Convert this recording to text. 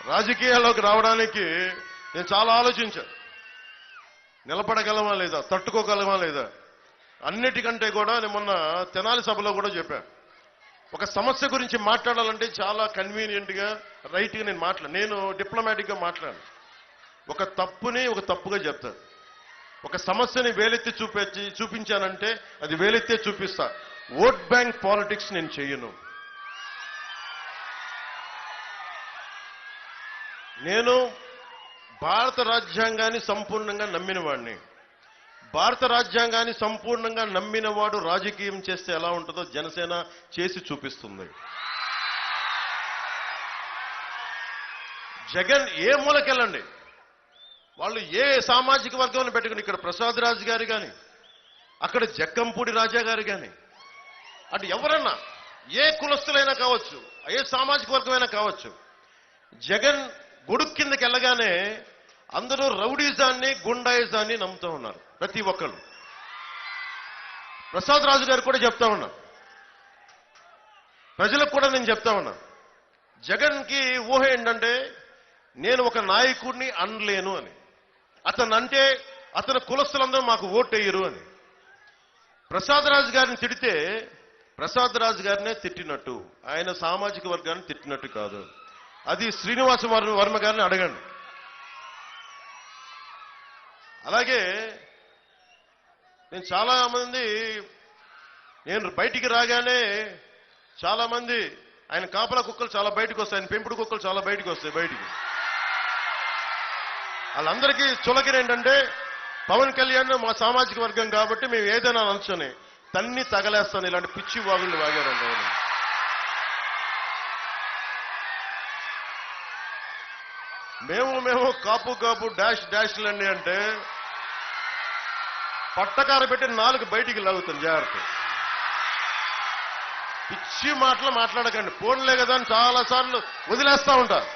రాజకీయాల్లోకి రావడానికి నేను చాలా ఆలోచించాను. నిలబడగలమా లేదా, తట్టుకోగలమా లేదా. అన్నిటికంటే కూడా నేను మొన్న తెనాలి సభలో కూడా చెప్పాను. ఒక సమస్య గురించి మాట్లాడాలంటే చాలా కన్వీనియంట్గా రైట్గా నేను డిప్లొమాటిక్గా మాట్లాడాను. ఒక తప్పుని ఒక తప్పుగా చెప్తాను. ఒక సమస్యని వేలెత్తి చూపించానంటే అది వేలెత్తే చూపిస్తా. ఓట్ బ్యాంక్ పాలిటిక్స్ నేను చెయ్యను. నేను భారత రాజ్యాంగాన్ని సంపూర్ణంగా నమ్మిన వాడిని. భారత రాజ్యాంగాన్ని సంపూర్ణంగా నమ్మినవాడు రాజకీయం చేస్తే ఎలా ఉంటుందో జనసేన చేసి చూపిస్తుంది. జగన్ ఏ మూలకెళ్ళండి, వాళ్ళు ఏ సామాజిక వర్గంలో పెట్టుకుని, ఇక్కడ ప్రసాద్ రాజు గారు కానీ, అక్కడ జక్కంపూడి రాజా గారు కానీ, అటు ఎవరన్నా ఏ కులస్తులైనా కావచ్చు, ఏ సామాజిక వర్గమైనా కావచ్చు, జగన్ గొడుగు కిందకి వెళ్ళగానే అందరూ రౌడీజాన్ని గుండాయిజాన్ని నమ్ముతూ ఉన్నారు. ప్రతి ఒక్కరు. ప్రసాద్ రాజు గారు కూడా చెప్తా ఉన్నా, ప్రజలకు కూడా నేను చెప్తా ఉన్నా, జగన్కి ఊహ ఏంటంటే నేను ఒక నాయకుడిని అనలేను అని. అతను అంటే అతని కులస్తులందరూ మాకు ఓటేయరు అని. ప్రసాద్ రాజు గారిని తిడితే ప్రసాద్ రాజు గారినే తిట్టినట్టు, ఆయన సామాజిక వర్గాన్ని తిట్టినట్టు కాదు. అది శ్రీనివాస వర్మ గారిని అడగండి. అలాగే నేను బయటికి రాగానే చాలా మంది ఆయన కాపలా కుక్కలు చాలా బయటకు వస్తాయి, ఆయన పెంపుడు కుక్కలు చాలా బయటకు వస్తాయి. బయటికి వాళ్ళందరికీ చులకన ఏంటంటే పవన్ కళ్యాణ్ మా సామాజిక వర్గం కాబట్టి మేము ఏదైనా అనొచ్చని తన్ని తగలేస్తాను. ఇలాంటి పిచ్చి వాగుళ్ళు వాగారంటే మేము కాపు డాష్లండి అంటే పట్టకార పెట్టి 4 బయటికి లాగుతాను. జాగ్రత్త. పిచ్చి మాటలు మాట్లాడకండి. ఫోన్లే కదా అని చాలా సార్లు వదిలేస్తా ఉంటారు.